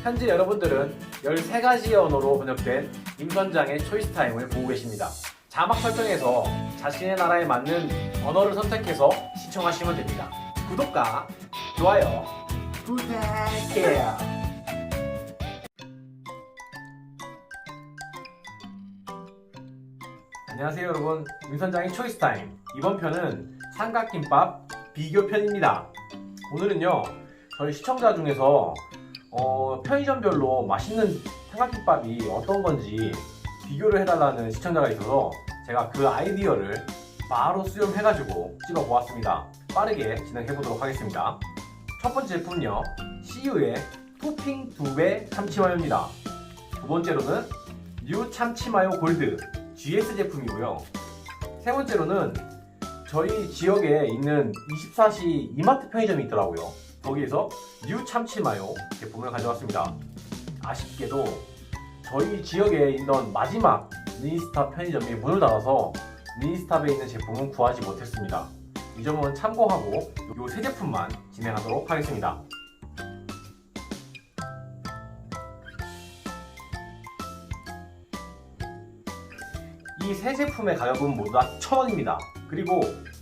현재 여러분들은 13가지의 언어로 번역된 임선장의 초이스 타임을 보고 계십니다. 자막 설정에서 자신의 나라에 맞는 언어를 선택해서 시청하시면 됩니다. 구독과 좋아요 부탁해요. 안녕하세요 여러분, 임선장의 초이스 타임. 이번 편은 삼각김밥 비교 편입니다. 오늘은요, 저희 시청자 중에서 편의점별로 맛있는 삼각김밥이 어떤 건지 비교를 해달라는 시청자가 있어서 제가 그 아이디어를 바로 수렴해가지고 찍어보았습니다. 빠르게 진행해보도록 하겠습니다. 첫 번째 제품은요, CU의 토핑 2배 참치마요입니다. 두 번째로는 뉴 참치마요 골드 GS 제품이고요. 세 번째로는 저희 지역에 있는 24시 이마트 편의점이 있더라고요. 거기에서 뉴 참치마요 제품을 가져왔습니다. 아쉽게도 저희 지역에 있던 마지막 미니스탑 편의점이 문을 닫아서 미니스탑에 있는 제품은 구하지 못했습니다. 이 점은 참고하고 이 세 제품만 진행하도록 하겠습니다. 이 세 제품의 가격은 모두 다 1,000원입니다. 그리고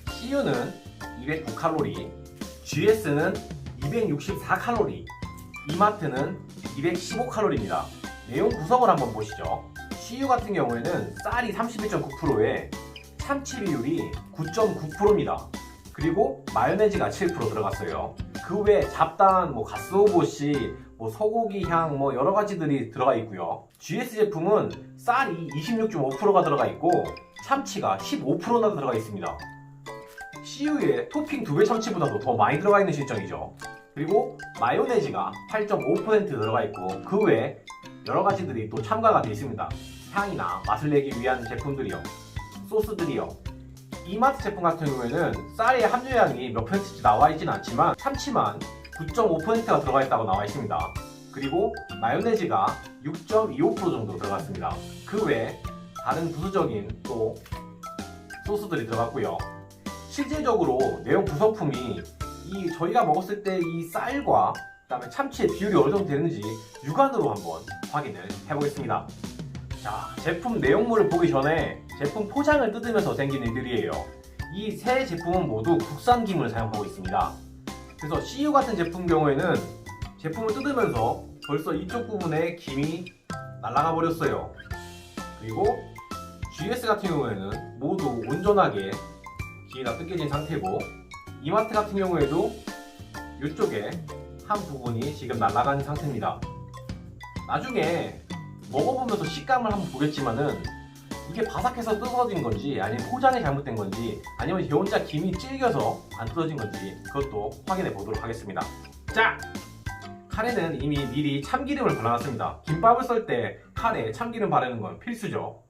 CU는 209칼로리, GS는 264칼로리, 이마트는 215칼로리입니다. 내용 구성을 한번 보시죠. CU 같은 경우에는 쌀이 31.9%에 참치 비율이 9.9%입니다. 그리고 마요네즈가 7% 들어갔어요. 그 외에 잡다한 가스오버시, 소고기 향 여러 가지들이 들어가 있고요. GS 제품은 쌀이 26.5%가 들어가 있고 참치가 15%나 들어가 있습니다. CU의 토핑 2배 참치보다도 더 많이 들어가 있는 실정이죠. 그리고 마요네즈가 8.5% 들어가 있고 그 외에 여러 가지들이 또 첨가가 되어 있습니다. 향이나 맛을 내기 위한 제품들이요, 소스들이요. 이마트 제품 같은 경우에는 쌀의 함유량이 몇 %인지 나와 있지는 않지만 참치만 9.5%가 들어가 있다고 나와 있습니다. 그리고 마요네즈가 6.25% 정도 들어갔습니다. 그 외에 다른 부수적인 또 소스들이 들어갔고요. 실질적으로 내용 구성품이 저희가 먹었을 때 이 쌀과 그다음에 참치의 비율이 어느 정도 되는지 육안으로 한번 확인을 해보겠습니다. 자, 제품 내용물을 보기 전에 제품 포장을 뜯으면서 생긴 일들이에요. 이 세 제품은 모두 국산 김을 사용하고 있습니다. 그래서 CU 같은 제품 경우에는 제품을 뜯으면서 벌써 이쪽 부분에 김이 날아가 버렸어요. 그리고 GS 같은 경우에는 모두 온전하게 김이 다 뜯겨진 상태고, 이마트 같은 경우에도 이쪽에 한 부분이 지금 날아간 상태입니다. 나중에 먹어보면서 식감을 한번 보겠지만은 이게 바삭해서 뜯어진 건지 아니면 포장이 잘못된 건지 아니면 저 혼자 김이 질겨서 안 뜯어진 건지 그것도 확인해 보도록 하겠습니다. 자! 칼에는 이미 미리 참기름을 발라놨습니다. 김밥을 썰 때 칼에 참기름 바르는 건 필수죠.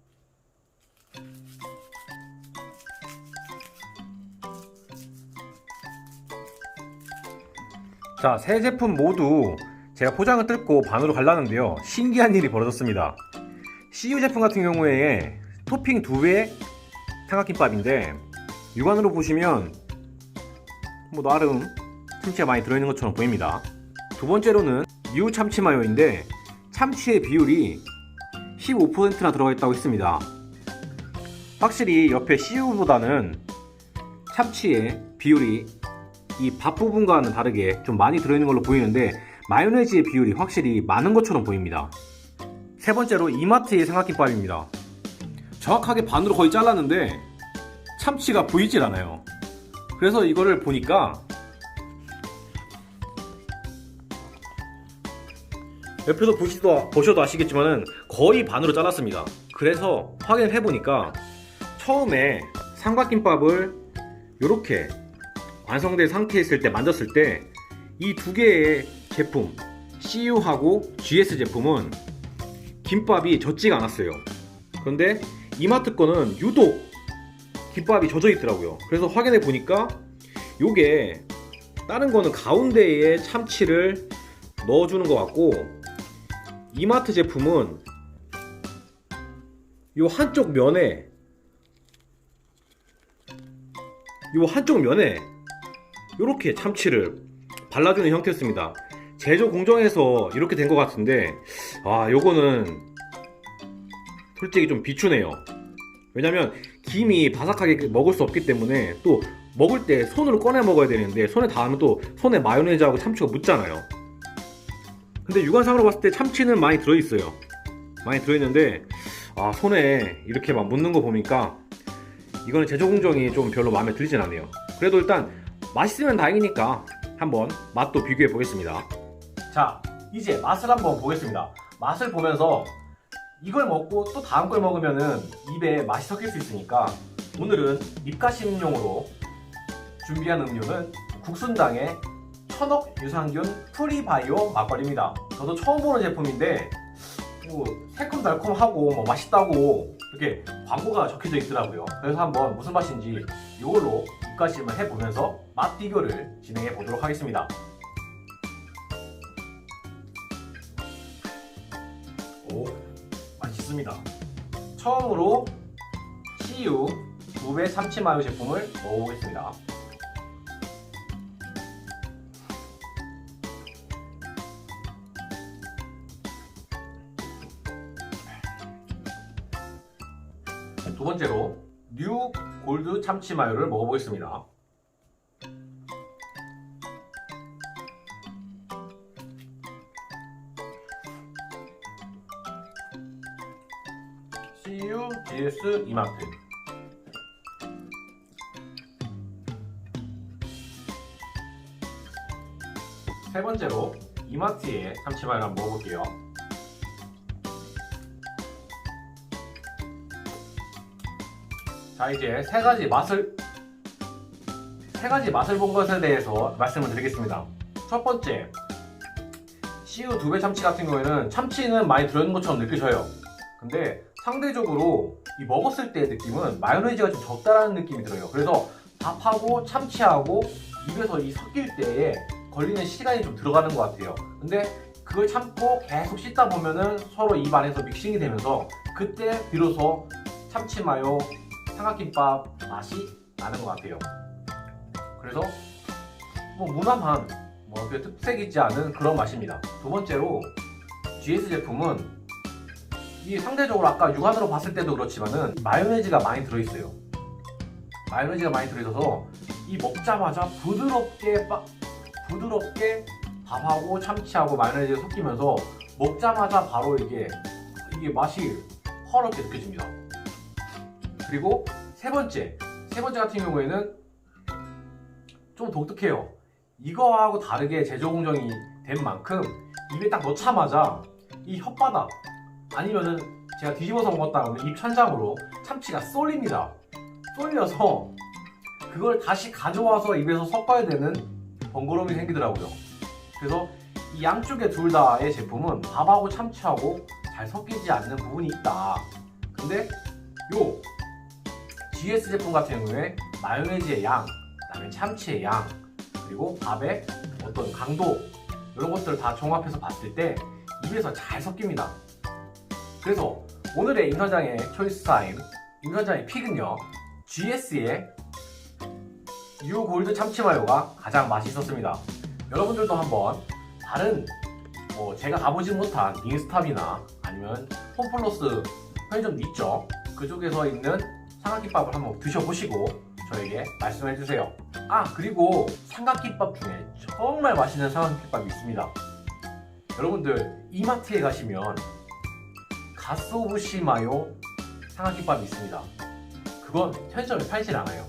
자, 세 제품 모두 제가 포장을 뜯고 반으로 갈랐는데요, 신기한 일이 벌어졌습니다. CU 제품 같은 경우에 토핑 2배 삼각김밥인데 육안으로 보시면 나름 참치가 많이 들어있는 것처럼 보입니다. 두 번째로는 뉴 참치 마요인데 참치의 비율이 15%나 들어가 있다고 했습니다. 확실히 옆에 CU보다는 참치의 비율이 이 밥 부분과는 다르게 좀 많이 들어있는 걸로 보이는데 마요네즈의 비율이 확실히 많은 것처럼 보입니다. 세 번째로 이마트의 삼각김밥입니다. 정확하게 반으로 거의 잘랐는데 참치가 보이질 않아요. 그래서 이거를 보니까 옆에서 보셔도 아시겠지만은 거의 반으로 잘랐습니다. 그래서 확인을 해보니까 처음에 삼각김밥을 이렇게 완성된 상태에 있을 때 만졌을 때 이 두 개의 제품 CU하고 GS 제품은 김밥이 젖지가 않았어요. 그런데 이마트 거는 유독 김밥이 젖어 있더라고요. 그래서 확인해 보니까 요게 다른 거는 가운데에 참치를 넣어주는 것 같고 이마트 제품은 요 한쪽 면에 요렇게 참치를 발라주는 형태였습니다. 제조 공정에서 이렇게 된 것 같은데, 요거는 솔직히 좀 비추네요. 왜냐면 김이 바삭하게 먹을 수 없기 때문에, 또 먹을 때 손으로 꺼내 먹어야 되는데 손에 닿으면 또 손에 마요네즈하고 참치가 묻잖아요. 근데 육안상으로 봤을 때 참치는 많이 들어있어요. 많이 들어있는데 손에 이렇게 막 묻는 거 보니까 이거는 제조 공정이 좀 별로 마음에 들진 않네요. 그래도 일단 맛있으면 다행이니까 한번 맛도 비교해 보겠습니다. 자, 이제 맛을 한번 보겠습니다. 맛을 보면서 이걸 먹고 또 다음 걸 먹으면은 입에 맛이 섞일 수 있으니까, 오늘은 입가심용으로 준비한 음료는 국순당의 천억 유산균 프리바이오 막걸리입니다. 저도 처음 보는 제품인데 새콤달콤하고 맛있다고 이렇게 광고가 적혀져 있더라고요. 그래서 한번 무슨 맛인지 이걸로 입가심을 해보면서 맛 비교를 진행해 보도록 하겠습니다. 맛있습니다. 처음으로 CU 2배 참치 마요 제품을 먹어보겠습니다. 두 번째로 뉴 골드 참치 마요를 먹어보겠습니다. CU GS 이마트. 세 번째로 이마트의 참치 마요를 한번 먹어볼게요. 자, 이제 세 가지 맛을 본 것에 대해서 말씀을 드리겠습니다. 첫 번째, CU 2배 참치 같은 경우에는 참치는 많이 들어있는 것처럼 느껴져요. 근데 상대적으로 이 먹었을 때의 느낌은 마요네즈가 좀 적다라는 느낌이 들어요. 그래서 밥하고 참치하고 입에서 이 섞일 때에 걸리는 시간이 좀 들어가는 것 같아요. 근데 그걸 참고 계속 씻다 보면은 서로 입 안에서 믹싱이 되면서 그때 비로소 참치 마요 삼각김밥 맛이 나는 것 같아요. 그래서 무난한 특색이지 않은 그런 맛입니다. 두 번째로 GS 제품은 이 상대적으로 아까 육안으로 봤을 때도 그렇지만은 마요네즈가 많이 들어있어요. 마요네즈가 많이 들어있어서 이 먹자마자 부드럽게 밥하고 참치하고 마요네즈가 섞이면서 먹자마자 바로 이게 맛이 허럽게 느껴집니다. 그리고 세 번째 같은 경우에는 좀 독특해요. 이거하고 다르게 제조 공정이 된 만큼 입에 딱 넣자마자 이 혓바닥 아니면은 제가 뒤집어서 먹었다 하면 입 천장으로 참치가 쏠립니다. 쏠려서 그걸 다시 가져와서 입에서 섞어야 되는 번거로움이 생기더라고요. 그래서 이 양쪽에 둘 다의 제품은 밥하고 참치하고 잘 섞이지 않는 부분이 있다. 근데 요 GS 제품 같은 경우에 마요네즈의 양, 그다음에 참치의 양, 그리고 밥의 어떤 강도, 이런 것들을 다 종합해서 봤을 때 입에서 잘 섞입니다. 그래서 오늘의 임선장의 초이스 타임, 임선장의 픽은요, GS의 뉴 골드 참치 마요가 가장 맛있었습니다. 여러분들도 한번 다른 제가 가보지 못한 빙스탑이나 아니면 홈플러스 편의점도 있죠. 그쪽에서 있는 삼각김밥을 한번 드셔보시고 저에게 말씀해주세요. 그리고 삼각김밥 중에 정말 맛있는 삼각김밥이 있습니다. 여러분들 이마트에 가시면 가스오부시 마요 삼각김밥이 있습니다. 그건 편의점에 팔질 않아요.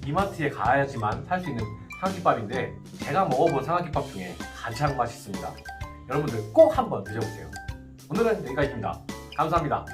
이마트에 가야지만 살 수 있는 삼각김밥인데 제가 먹어본 삼각김밥 중에 가장 맛있습니다. 여러분들 꼭 한번 드셔보세요. 오늘은 여기까지입니다. 감사합니다.